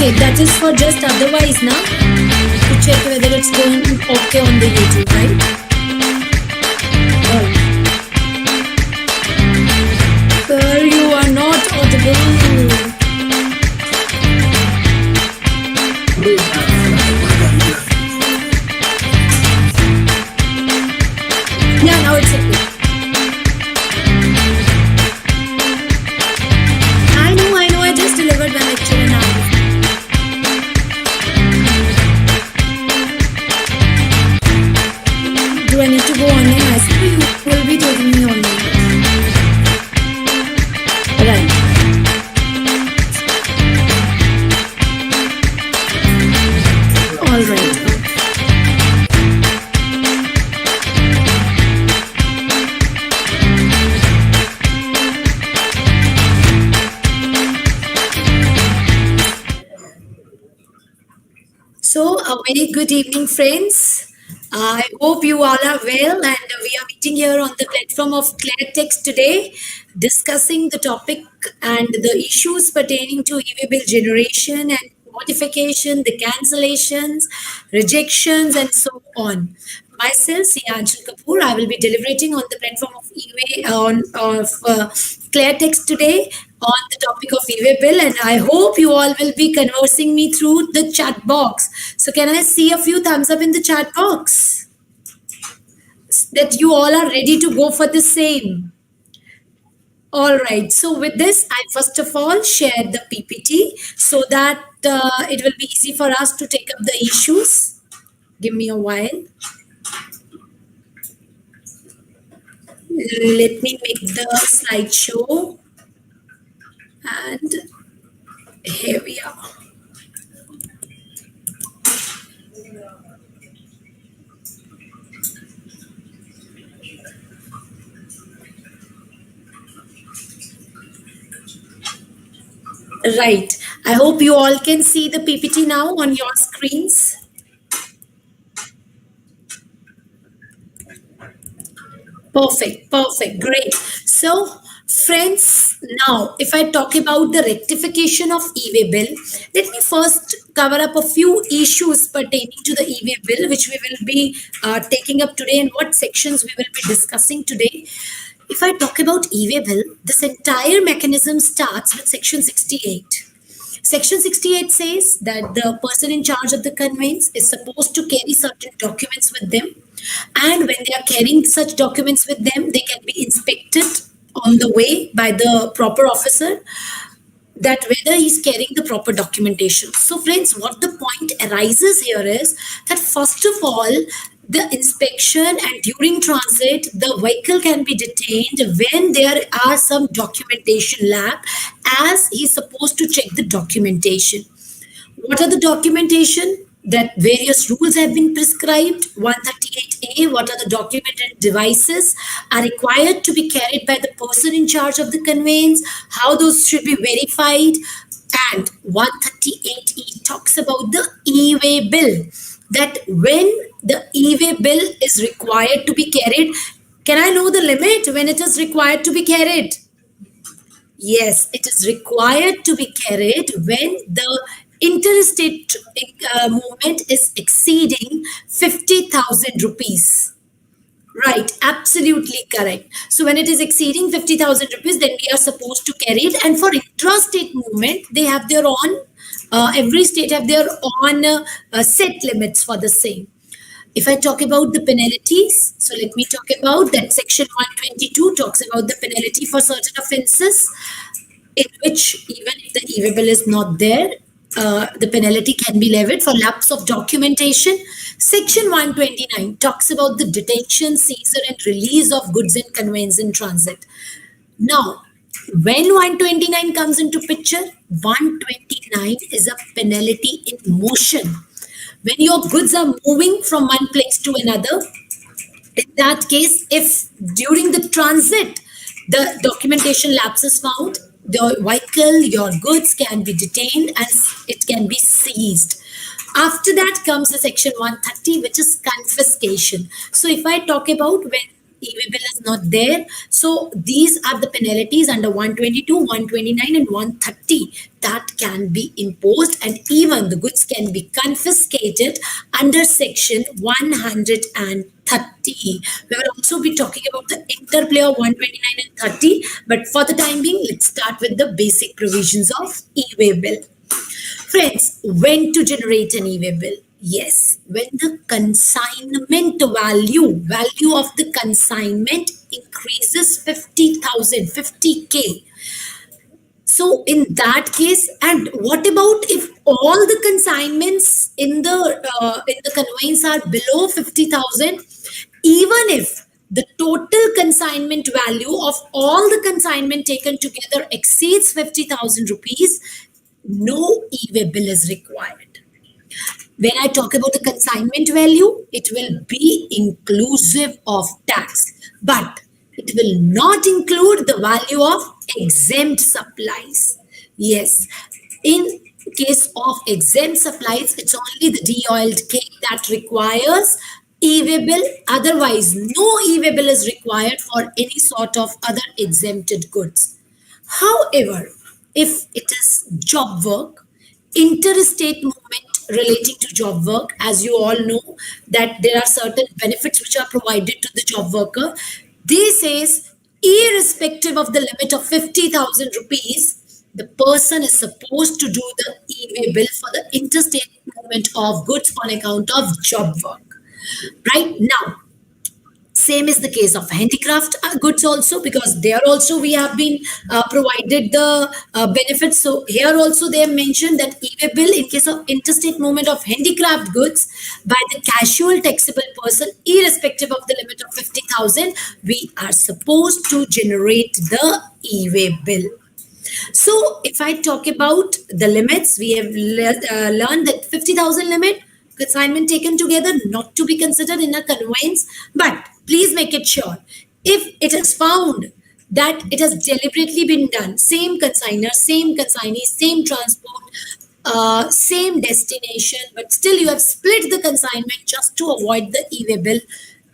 Okay, that is for just otherwise now to check whether it's going okay on the YouTube, right? Sir, you are not audible. Yeah, now it's okay. I know, I just delivered my lecture now. Do I need to go online? I see you will be taking me online. Right. All right. So, a very good evening, friends. I hope you all are well, and we are meeting here on the platform of ClearTax today, discussing the topic and the issues pertaining to e-way bill generation and modification, the cancellations, rejections, and so on. Myself, CA Aanchal Kapoor, I will be deliberating on the platform of ClearTax today on the topic of e-way bill, and I hope you all will be conversing me through the chat box. So can I see a few thumbs up in the chat box that you all are ready to go for the same? All right, so with this, I first of all share the PPT so that it will be easy for us to take up the issues. Give me a while. Let me make the slideshow. And here we are. Right. I hope you all can see the PPT now on your screens. Perfect, great. So, friends, now if I talk about the rectification of e-way bill, let me first cover up a few issues pertaining to the e-way bill, which we will be taking up today and what sections we will be discussing today. If I talk about e-way bill, this entire mechanism starts with section 68. Section 68 says that the person in charge of the conveyance is supposed to carry certain documents with them, and when they are carrying such documents with them, they can be inspected on the way by the proper officer, that whether he's carrying the proper documentation. So friends, what the point arises here is that first of all, the inspection and during transit, the vehicle can be detained when there are some documentation lap, as he's supposed to check the documentation. What are the documentation? That various rules have been prescribed. 138A, what are the documented devices are required to be carried by the person in charge of the conveyance, how those should be verified. And 138E talks about the e-way bill, that when the e-way bill is required to be carried, can I know the limit when it is required to be carried? Yes, it is required to be carried when the interstate movement is exceeding 50,000 rupees. Right, absolutely correct. So when it is exceeding 50,000 rupees, then we are supposed to carry it. And for intrastate movement, they have their own, every state have their own set limits for the same. If I talk about the penalties, so let me talk about that. Section 122 talks about the penalty for certain offences, in which even if the e-way bill is not there, the penalty can be levied for lapse of documentation. Section 129 talks about the detention, seizure, and release of goods and conveyance in transit. Now, when 129 comes into picture, 129 is a penalty in motion. When your goods are moving from one place to another, in that case, if during the transit the documentation lapse is found, the vehicle, your goods can be detained and it can be seized. After that comes the section 130, which is confiscation. So if I talk about when e-way bill is not there. So these are the penalties under 122, 129, and 130 that can be imposed, and even the goods can be confiscated under section 130. We will also be talking about the interplay of 129 and 30, but for the time being, let's start with the basic provisions of e-way bill. Friends, when to generate an e-way bill? Yes, when the consignment value of the consignment increases 50,000, 50K. So in that case, and what about if all the consignments in the conveyance are below 50,000? Even if the total consignment value of all the consignment taken together exceeds 50,000 rupees, no e-way bill is required. When I talk about the consignment value, it will be inclusive of tax, but it will not include the value of exempt supplies. Yes, in case of exempt supplies, it's only the de-oiled cake that requires e-way bill. Otherwise, no e-way bill is required for any sort of other exempted goods. However, if it is job work, interstate movement relating to job work, as you all know that there are certain benefits which are provided to the job worker. This says, irrespective of the limit of 50,000 rupees, the person is supposed to do the e-way bill for the interstate movement of goods on account of job work. Right now, same is the case of handicraft goods also, because there also we have been provided the benefits. So here also they have mentioned that e-way bill in case of interstate movement of handicraft goods by the casual taxable person, irrespective of the limit of 50,000, we are supposed to generate the e-way bill. So if I talk about the limits, we have learned that 50,000 limit, consignment taken together, not to be considered in a conveyance, but please make it sure. If it is found that it has deliberately been done, same consignor, same consignee, same transport, same destination, but still you have split the consignment just to avoid the e-way bill,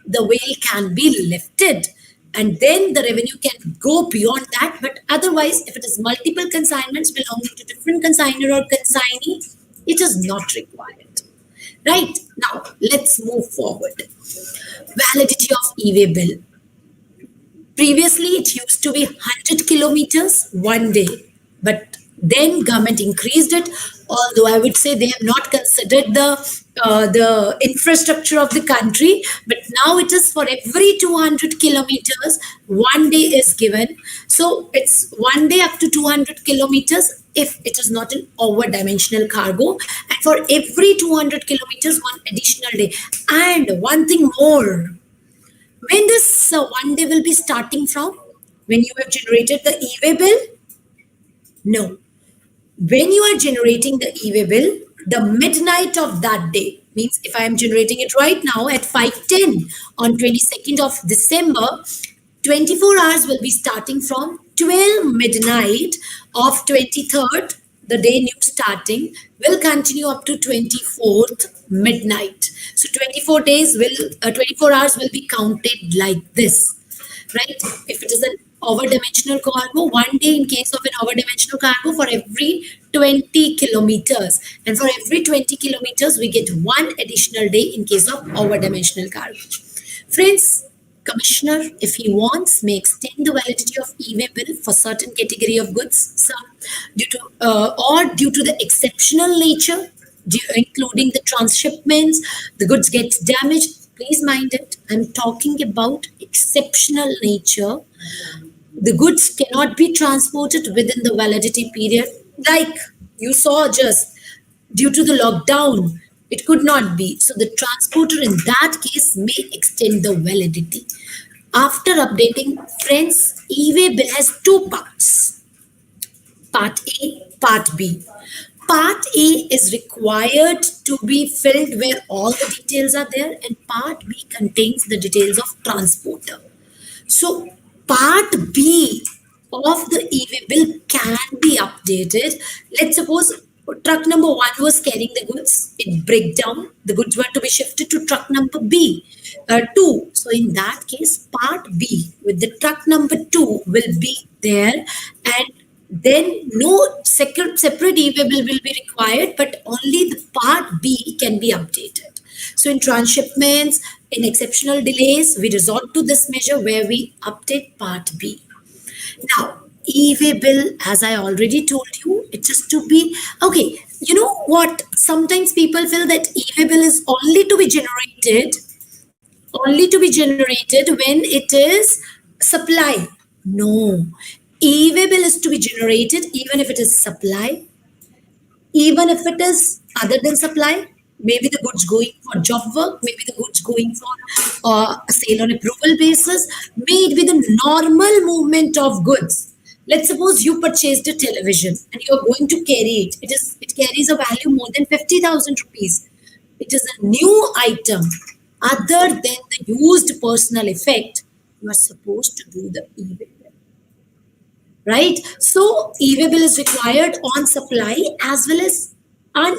the veil can be lifted. And then the revenue can go beyond that. But otherwise, if it is multiple consignments belonging to different consignor or consignee, it is not required. Right? Now, let's move forward. Validity of e-way bill. Previously, it used to be 100 kilometers one day, but then government increased it. Although I would say they have not considered the infrastructure of the country, but now it is for every 200 kilometers, one day is given. So it's one day up to 200 kilometers if it is not an over-dimensional cargo, and for every 200 kilometers, one additional day. And one thing more, when this one day will be starting from? When you have generated the e-way bill? No. When you are generating the e-way bill, the midnight of that day, means if I am generating it right now at 5:10 on 22nd of December, 24 hours will be starting from 12 midnight of 23rd, the day new starting, will continue up to 24th midnight. So 24 hours will be counted like this, right? If it is an over-dimensional cargo, one day in case of an over-dimensional cargo for every 20 kilometers. And for every 20 kilometers, we get one additional day in case of over-dimensional cargo. Friends, Commissioner, if he wants, may extend the validity of e-way bill for certain category of goods, some due to the exceptional nature, including the transshipments, the goods get damaged. Please mind it, I'm talking about exceptional nature. The goods cannot be transported within the validity period. Like you saw just due to the lockdown, it could not be. So the transporter in that case may extend the validity. After updating, friends, e-way bill has two parts. Part A, Part B. Part A is required to be filled where all the details are there, and Part B contains the details of transporter. So Part B of the e-way bill can be updated. Let's suppose truck number one was carrying the goods. It break down. The goods were to be shifted to truck number B, two. So in that case, part B with the truck number two will be there, and then no separate e-waybill will be required, but only the part B can be updated. So in transshipments, in exceptional delays, we resort to this measure where we update part B. Now, e-way bill, as I already told you, it is to be okay. You know what? Sometimes people feel that e-way bill is only to be generated when it is supply. No, e-way bill is to be generated even if it is supply, even if it is other than supply. Maybe the goods going for job work, maybe the goods going for a sale on approval basis, may it be the normal movement of goods. Let's suppose you purchased a television and you are going to carry it. It carries a value more than 50,000 rupees. It is a new item. Other than the used personal effect, you are supposed to do the e-way bill, right? So e-way bill is required on supply as well as on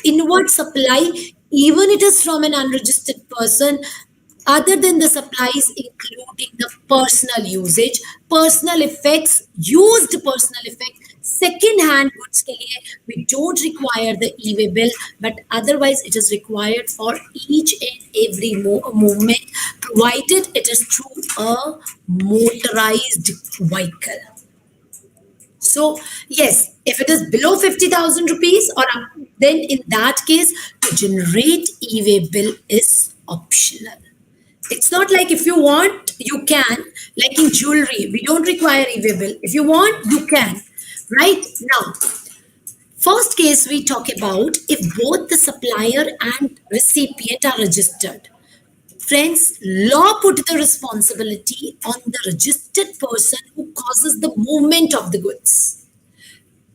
inward supply, even it is from an unregistered person, other than the supplies, including the personal usage, personal effects, used personal effects, second hand goods के लिए we don't require the e-way bill, but otherwise it is required for each and every movement, provided it is through a motorized vehicle. So yes, if it is below 50,000 rupees or up, then in that case, to generate e-way bill is optional. It's not like if you want, you can. Like in jewelry, we don't require e-way bill. If you want, you can. Right? Now, first case we talk about if both the supplier and recipient are registered. Friends, law put the responsibility on the registered person who causes the movement of the goods.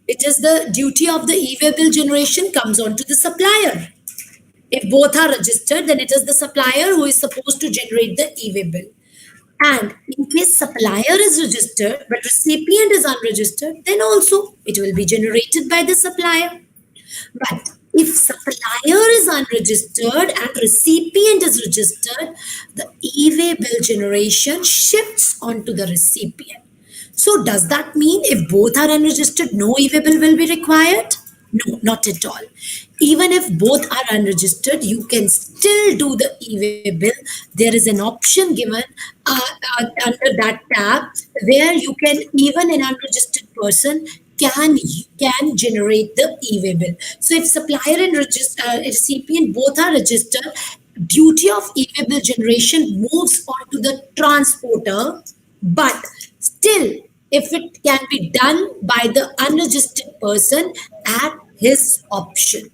It is the duty of the e-way bill generation comes on to the supplier. If both are registered, then it is the supplier who is supposed to generate the e-way bill. And in case supplier is registered but recipient is unregistered, then also it will be generated by the supplier. But if supplier is unregistered and recipient is registered, the e-way bill generation shifts onto the recipient. So does that mean if both are unregistered, no e-way bill will be required? No, not at all. Even if both are unregistered, you can still do the e-way bill. There is an option given under that tab where you can, even an unregistered person can generate the e-way bill. So if supplier and recipient both are registered, duty of e-way bill generation moves on to the transporter, but still if it can be done by the unregistered person at his option.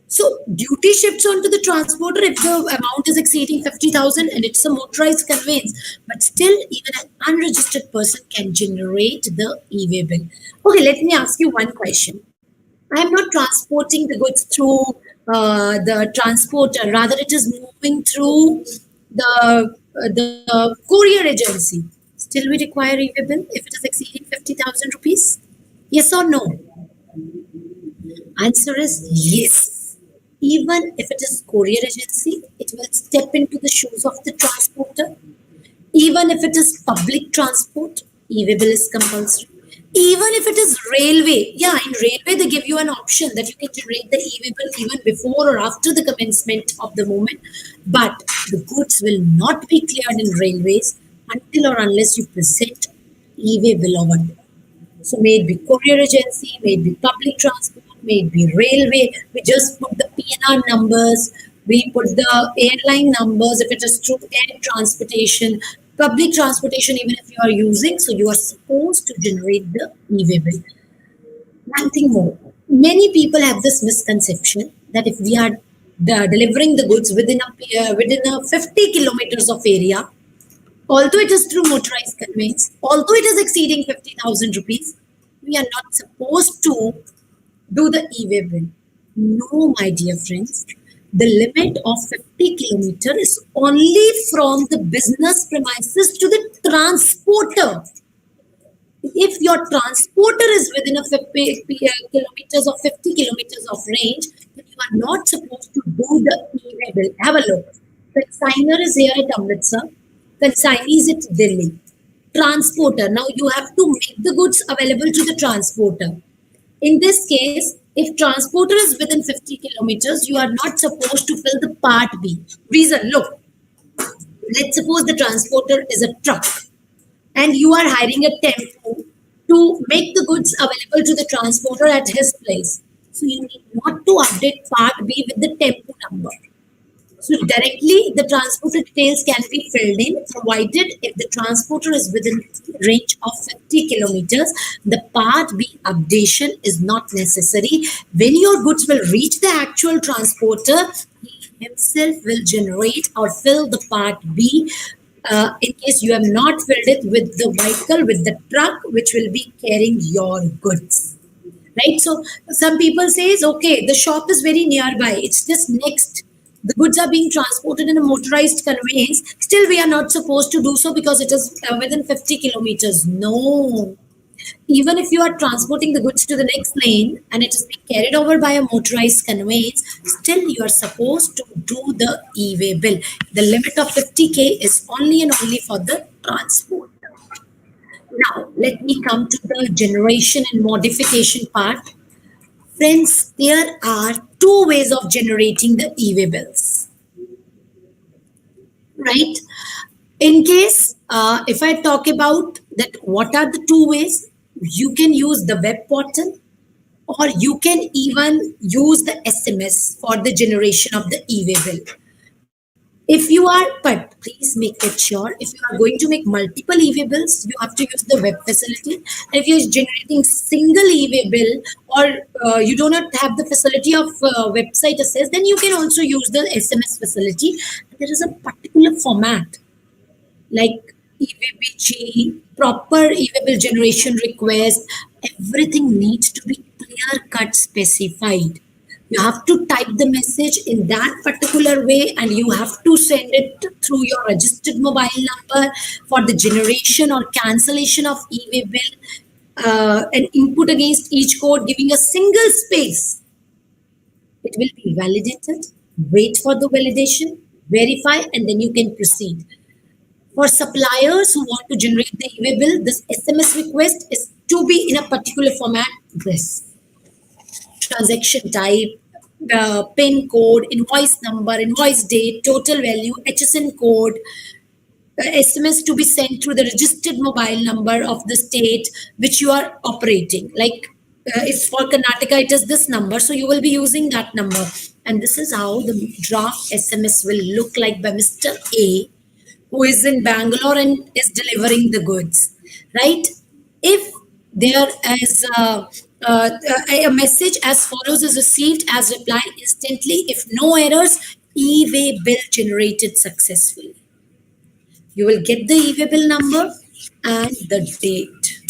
So duty shifts onto the transporter if the amount is exceeding 50,000 and it's a motorized conveyance. But still, even an unregistered person can generate the e-way bill. Okay, let me ask you one question. I am not transporting the goods through the transporter. Rather, it is moving through the courier agency. Still, we require e-way bill if it is exceeding 50,000 rupees? Yes or no? Answer is yes. Even if it is courier agency, it will step into the shoes of the transporter. Even if it is public transport, e-way bill is compulsory. Even if it is railway, yeah, in railway they give you an option that you can generate the e-way bill even before or after the commencement of the movement. But the goods will not be cleared in railways until or unless you present e-way bill over there. So may it be courier agency, may it be public transport, may it be railway. We just put the PNR numbers, we put the airline numbers if it is through air transportation, public transportation, even if you are using, so you are supposed to generate the e-way bill. One thing more, many people have this misconception that if we are delivering the goods within a 50 kilometers of area, although it is through motorized conveyance, although it is exceeding 50,000 rupees, we are not supposed to do the e-way bill. No, my dear friends. The limit of 50 kilometers is only from the business premises to the transporter. If your transporter is within a 50 kilometers or 50 kilometers of range, then you are not supposed to do the e-way bill. Have a look. Consigner is here at Amritsar. Consignee is at Delhi. Transporter. Now you have to make the goods available to the transporter. In this case, if transporter is within 50 kilometers, you are not supposed to fill the part B. Reason, look, let's suppose the transporter is a truck and you are hiring a tempo to make the goods available to the transporter at his place. So you need not to update part B with the tempo number. So directly the transporter details can be filled in, provided if the transporter is within range of 50 kilometers, the part B updation is not necessary. When your goods will reach the actual transporter, he himself will generate or fill the part B, in case you have not filled it with the vehicle, with the truck, which will be carrying your goods. Right? So some people says, okay, the shop is very nearby. It's just next. The goods are being transported in a motorized conveyance. Still, we are not supposed to do so because it is within 50 kilometers. No. Even if you are transporting the goods to the next lane and it is being carried over by a motorized conveyance, still you are supposed to do the e-way bill. The limit of 50K is only and only for the transport. Now, let me come to the generation and modification part. Friends, there are two ways of generating the e-way bills, right? In case, if I talk about that, what are the two ways? You can use the web portal or you can even use the SMS for the generation of the e-way bill. If you are, but please make it sure, if you are going to make multiple e-way bills, you have to use the web facility. And if you're generating single e-way bill or you do not have the facility of website access, then you can also use the SMS facility. There is a particular format like EVBG, proper e-way generation request, everything needs to be clear cut specified. You have to type the message in that particular way and you have to send it through your registered mobile number for the generation or cancellation of e-way bill, and input against each code giving a single space. It will be validated, wait for the validation, verify, and then you can proceed. For suppliers who want to generate the e-way bill, this SMS request is to be in a particular format. This transaction type, the PIN code, invoice number, invoice date, total value, HSN code, SMS to be sent through the registered mobile number of the state which you are operating. Like it's for Karnataka, it is this number, so you will be using that number. And this is how the draft SMS will look like by Mr. A, who is in Bangalore and is delivering the goods, right? If there is a message as follows is received as reply instantly, if no errors, e-way bill generated successfully. You will get the e-way bill number and the date,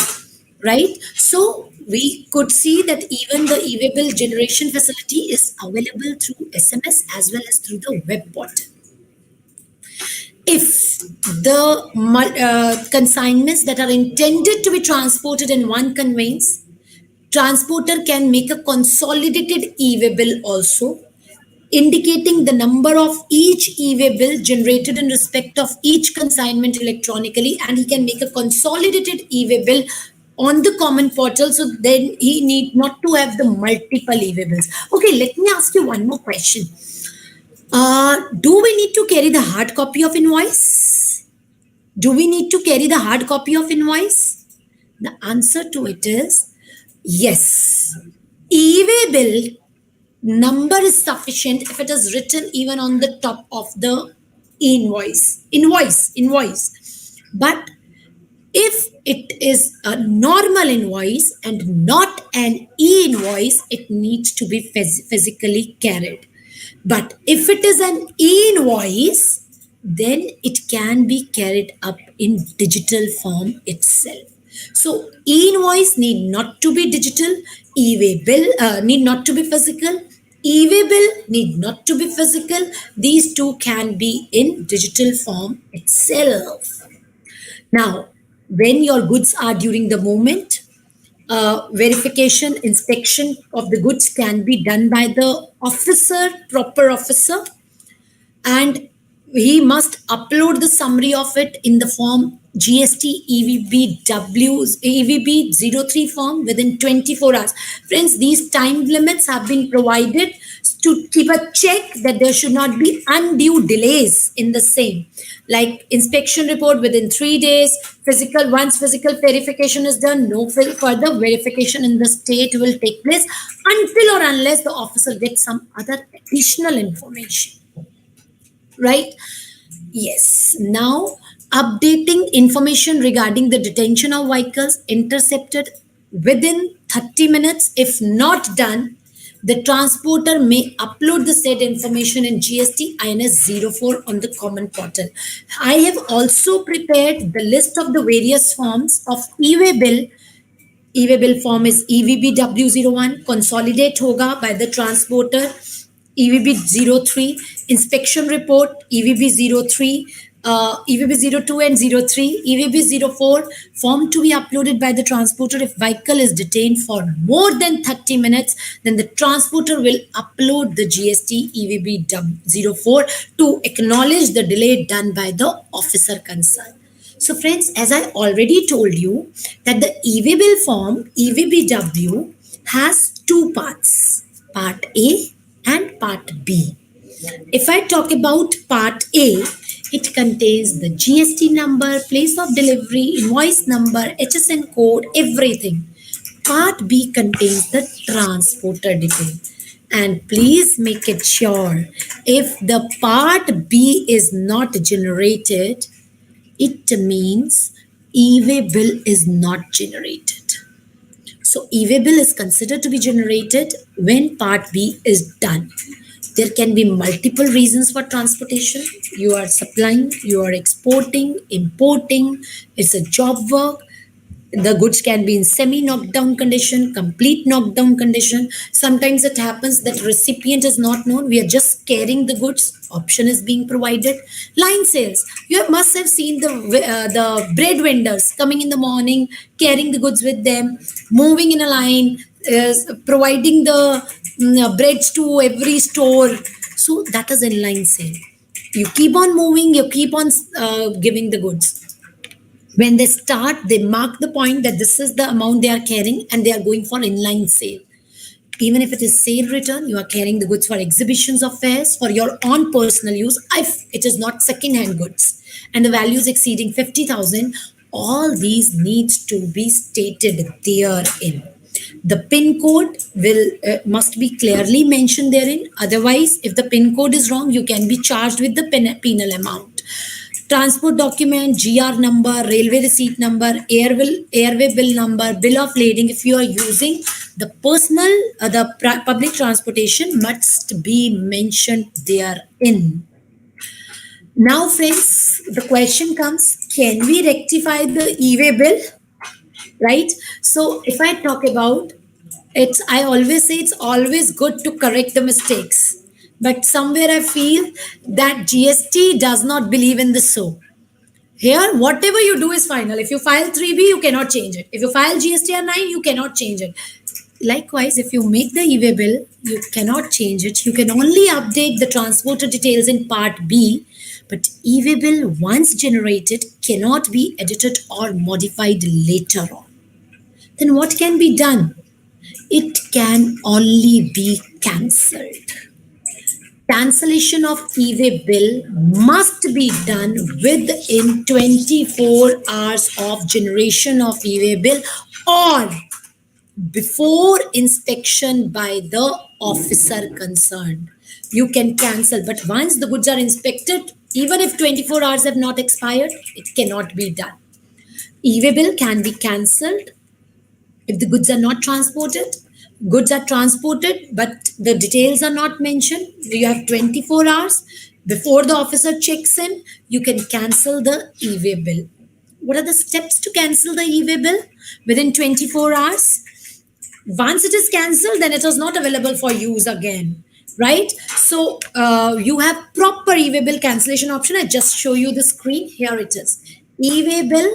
right? So we could see that even the e-way bill generation facility is available through SMS as well as through the web portal. If the consignments that are intended to be transported in one conveyance, transporter can make a consolidated e-way bill also, indicating the number of each e-way bill generated in respect of each consignment electronically, and he can make a consolidated e-way bill on the common portal, so then he need not to have the multiple e-way bills. Okay, let me ask you one more question. Do we need to carry the hard copy of invoice? Do we need to carry the hard copy of invoice? The answer to it is yes. E-way bill number is sufficient if it is written even on the top of the invoice. But if it is a normal invoice and not an e-invoice, it needs to be physically carried. But if it is an e-invoice, then it can be carried up in digital form itself. So e-invoice need not to be digital, e-way bill need not to be physical, e-way bill need not to be physical. These two can be in digital form itself. Now, when your goods are during the moment. Verification, inspection of the goods can be done by the officer, proper officer, and he must upload the summary of it in the form GST EVB03 form within 24 hours. Friends, these time limits have been provided to keep a check that there should not be undue delays in the same. Like inspection report within 3 days, physical, once physical verification is done, no further verification in the state will take place until or unless the officer gets some other additional information, right? Yes. Now, updating information regarding the detention of vehicles intercepted within 30 minutes. If not done, the transporter may upload the said information in GST INS 04 on the common portal. I have also prepared the list of the various forms of e-way bill. E-way bill form is EVBW01, consolidate hoga by the transporter, EVB03, inspection report, EVB03, EVB02 and 03, EVB04, form to be uploaded by the transporter. If vehicle is detained for more than 30 minutes, then the transporter will upload the GST EVB04 to acknowledge the delay done by the officer concerned. So, friends, as I already told you, that the e-way bill form EVBW has two parts, part A and part B. If I talk about part A, it contains the GST number, place of delivery, invoice number, HSN code, everything. Part B contains the transporter detail. And please make it sure, if the part B is not generated, it means e-way bill is not generated. So e-way bill is considered to be generated when part B is done. There can be multiple reasons for transportation. You are supplying, you are exporting, importing, it's a job work. The goods can be in semi knockdown condition, complete knockdown condition. Sometimes it happens that recipient is not known. We are just carrying the goods. Option is being provided. Line sales. You must have seen the bread vendors coming in the morning, carrying the goods with them, moving in a line, providing the breads to every store. So that is inline sale. You keep on moving. You keep on giving the goods. When they start, they mark the point that this is the amount they are carrying and they are going for inline sale. Even if it is sale return, you are carrying the goods for exhibitions of fairs for your own personal use. If it is not second-hand goods and the value is exceeding 50,000, all these needs to be stated therein. The PIN code will must be clearly mentioned therein. Otherwise, if the PIN code is wrong, you can be charged with the penal amount. Transport document, GR number, railway receipt number, airway bill number, bill of lading. If you are using the personal, public transportation must be mentioned therein. Now, friends, the question comes: can we rectify the e-way bill? Right. So, if I talk about it's, I always say it's always good to correct the mistakes. But somewhere I feel that GST does not believe in this so. Here, whatever you do is final. If you file 3B, you cannot change it. If you file GSTR 9, you cannot change it. Likewise, if you make the e-way bill, you cannot change it. You can only update the transporter details in Part B, but e-way bill once generated cannot be edited or modified later on. Then what can be done? It can only be cancelled. Cancellation of e-way bill must be done within 24 hours of generation of e-way bill or before inspection by the officer concerned. You can cancel, but once the goods are inspected, even if 24 hours have not expired, it cannot be done. E-way bill can be cancelled if the goods are not transported. Goods are transported, but the details are not mentioned. You have 24 hours. Before the officer checks in, you can cancel the e-way bill. What are the steps to cancel the e-way bill? Within 24 hours. Once it is cancelled, then it is not available for use again. Right? So you have proper e-way bill cancellation option. I just show you the screen. Here it is. E-way bill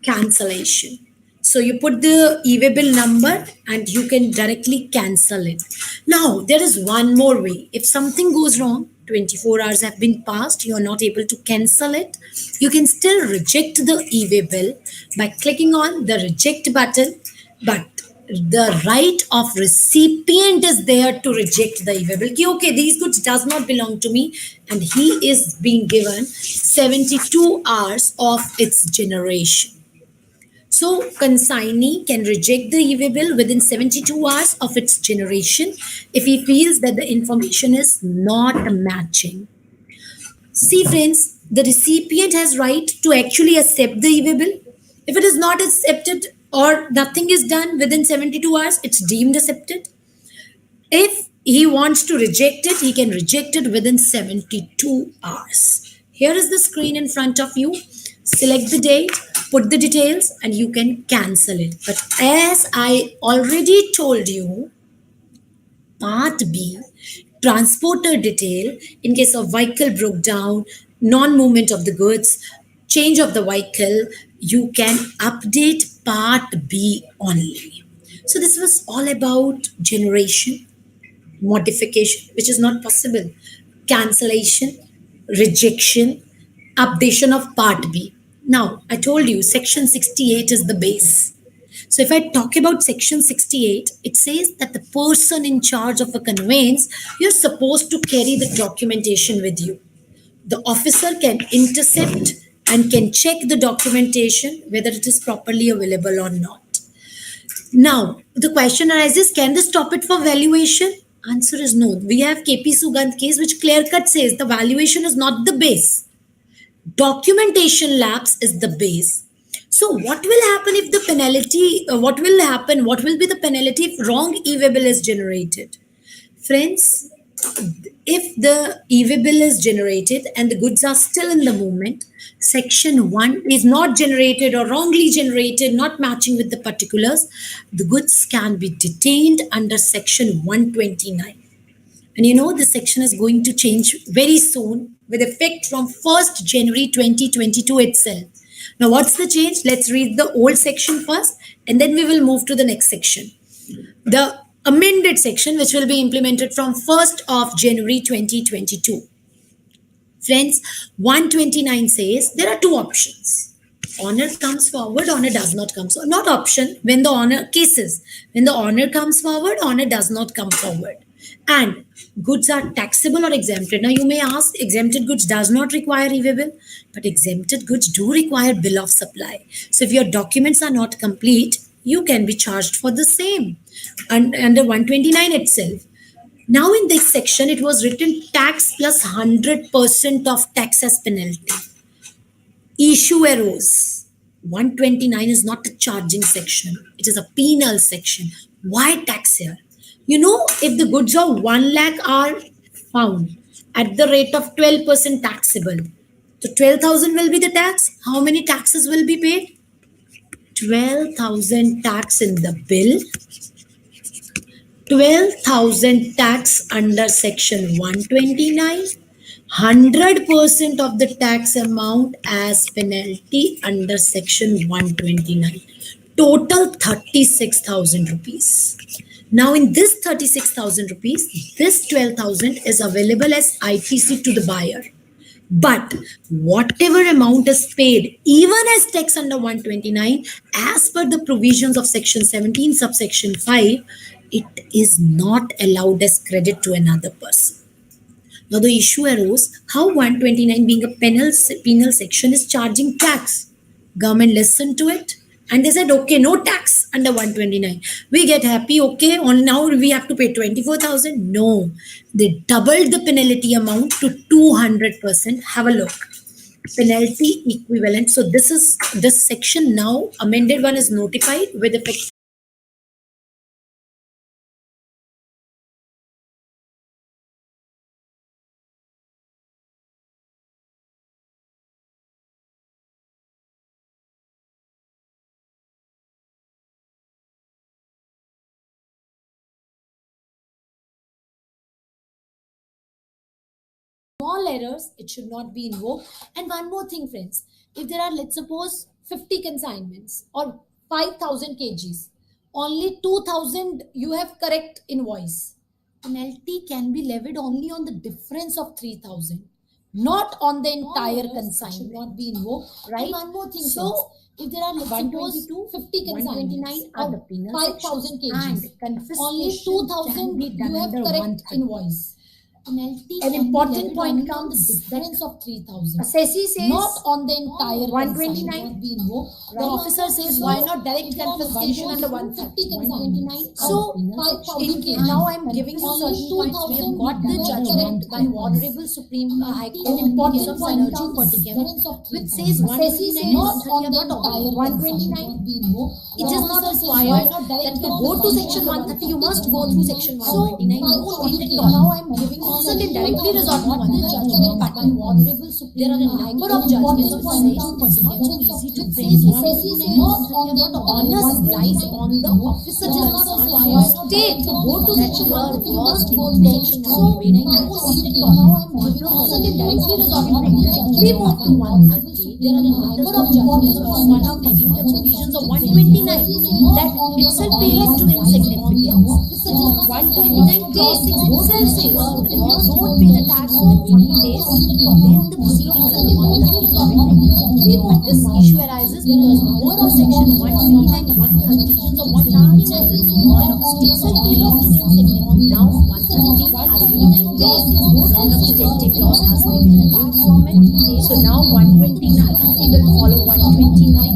Cancellation. So you put the e-way bill number and you can directly cancel it. Now, there is one more way. If something goes wrong, 24 hours have been passed, you are not able to cancel it, you can still reject the e-way bill by clicking on the reject button, but the right of recipient is there to reject the e-way bill. Okay, these goods does not belong to me and he is being given 72 hours of its generation. So, consignee can reject the e-way bill within 72 hours of its generation if he feels that the information is not matching. See, friends, the recipient has right to actually accept the e-way bill. If it is not accepted or nothing is done within 72 hours, it's deemed accepted. If he wants to reject it, he can reject it within 72 hours. Here is the screen in front of you. Select the date, put the details, and you can cancel it. But as I already told you, Part B, transporter detail in case of vehicle broke down, non movement of the goods, change of the vehicle, you can update Part B only. So, this was all about generation, modification, which is not possible, cancellation, rejection, updation of Part B. Now, I told you Section 68 is the base. So, if I talk about Section 68, it says that the person in charge of a conveyance, you're supposed to carry the documentation with you. The officer can intercept and can check the documentation whether it is properly available or not. Now, the question arises, can they stop it for valuation? Answer is no. We have KP Sugandh case which clear cut says the valuation is not the base. Documentation lapse is the base. So what will happen if the penalty, what will happen, what will be the penalty if wrong e-way bill is generated? Friends, if the e-way bill is generated and the goods are still in the movement, section 1 is not generated or wrongly generated, not matching with the particulars, the goods can be detained under section 129. And you know, this section is going to change very soon with effect from 1st January 2022 itself. Now, what's the change? Let's read the old section first and then we will move to the next section. The amended section, which will be implemented from 1st of January 2022. Friends, 129 says there are two options. Honor comes forward, honor does not come. So, not option when the honor cases. When the honor comes forward, honor does not come forward. And goods are taxable or exempted. Now, you may ask, exempted goods does not require e-way bill, but exempted goods do require bill of supply. So, if your documents are not complete, you can be charged for the same under 129 itself. Now, in this section, it was written tax plus 100% of tax as penalty. Issue arose. 129 is not a charging section, it is a penal section. Why tax here? You know, if the goods of 1 lakh are found at the rate of 12% taxable, so 12,000 will be the tax. How many taxes will be paid? 12,000 tax in the bill, 12,000 tax under section 129, 100% of the tax amount as penalty under section 129. Total 36,000 rupees. Now, in this 36,000 rupees, this 12,000 is available as ITC to the buyer. But whatever amount is paid, even as tax under 129, as per the provisions of section 17, subsection 5, it is not allowed as credit to another person. Now, the issue arose how 129, being a penal section, is charging tax. Government listened to it and they said, okay, no tax under 129. We get happy, okay, on now we have to pay 24,000. No, they doubled the penalty amount to 200%. Have a look. Penalty equivalent. So this section now, amended one is notified with effect. Small errors, it should not be invoked. And one more thing, friends, if there are, let's suppose, 50 consignments or 5,000 kgs, only 2,000 you have correct invoice, penalty can be levied only on the difference of 3,000, not on the entire consignment. Not be invoked, right? And one more thing, so if there are, let's suppose, 50 consignments are the penal 5,000 kgs and only 2,000 you have correct invoice, penalty. An important point comes, the difference of 3,000. Assessee says not on the entire 129. The officer says why not direct confiscation under 130. 129. So now I am giving you certain points. We have got the judgment by Honorable Supreme High Court. An important point comes, which says 129 not on the entire 129. It is not required that to go to section 130 you must go through section 129. Now I am giving you also can directly resort to one judgment pattern. There are a number of judgments which say it's not so easy to bring not on the onus lies on the officer concerned state to go to that you are worst intention of evading tax. Also can directly resort to one judgment. We move to 130. There are a number of judgments of one of the provisions of 129 that itself tail into insignificance. 129 days itself says that if you don't pay the tax within 20 days, then the proceedings under 130. This issue arises because both the section 129 and 130 of 129 that itself tail into insignificance. Now 130 has been amended, non-obstetric clause has been removed from it. So now 129 will follow 129.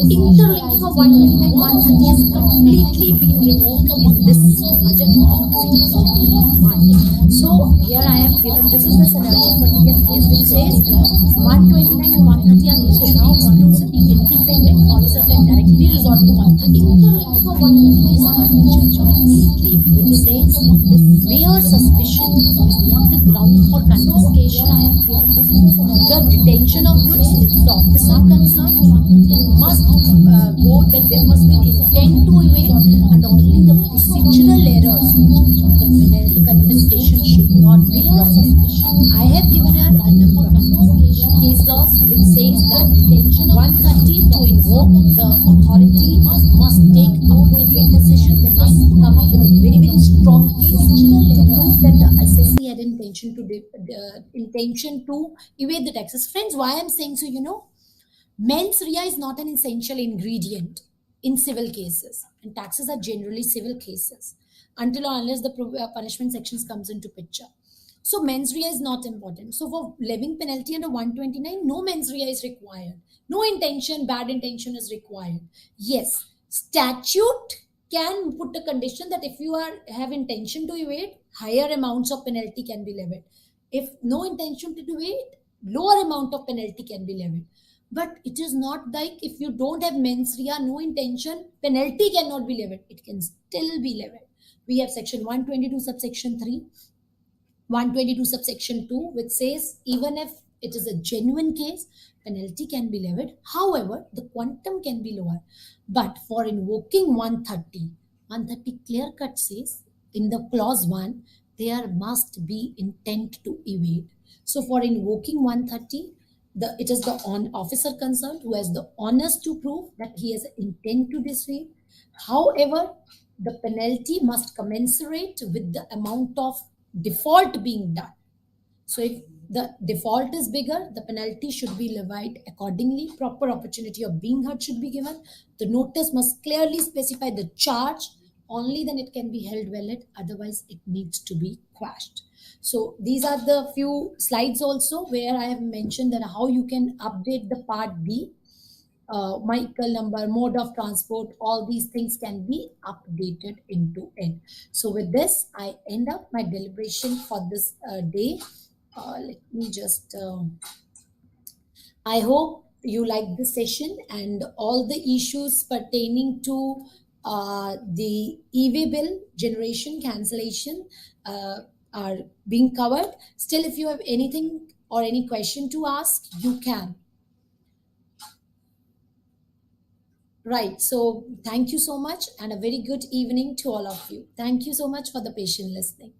Interlinking of 129 130 has completely been removed in this budget of 2021. So here I have given, this is the synergy particular case which says 129 and 130 are so now exclusive, independent, officer can directly resort to 130. Interlinking of 130 is not the judgment, which says this mere suspicion is not the ground for confiscation. I have given, this is the detention of goods, it is the officer concerned, must go that there must be intent to evade and only the procedural errors, the penalty confiscation should not be brought in. I have given her a number of case laws which says that detention 130 to invoke the authority must take appropriate decisions. They must come up with a very, very strong case to prove that the assessee had intention to evade the taxes. Friends, why I am saying so, mens rea is not an essential ingredient in civil cases, and taxes are generally civil cases until or unless the punishment sections comes into picture. So mens rea is not important. So for levying penalty under 129, no mens rea is required. No intention, bad intention is required. Yes, statute can put a condition that if you have intention to evade, higher amounts of penalty can be levied. If no intention to evade, lower amount of penalty can be levied. But it is not like if you don't have mens rea, no intention, penalty cannot be levied. It can still be levied. We have section 122 subsection 3, 122 subsection 2, which says even if it is a genuine case, penalty can be levied. However, the quantum can be lower. But for invoking 130 clear cut says in the clause 1, there must be intent to evade. So for invoking 130, it is the officer concerned who has the onus to prove that he has intent to dissuade. However, the penalty must commensurate with the amount of default being done. So if the default is bigger, the penalty should be levied accordingly. Proper opportunity of being heard should be given. The notice must clearly specify the charge. Only then it can be held valid. Otherwise, it needs to be quashed. So these are the few slides also where I have mentioned that how you can update the part B. Vehicle number, mode of transport, all these things can be updated into it. So with this, I end up my deliberation for this day. Let me just, I hope you like the session and all the issues pertaining to the e-way bill generation, cancellation are being covered. Still, if you have anything or any question to ask, you can. Right. So thank you so much and a very good evening to all of you. Thank you so much for the patient listening.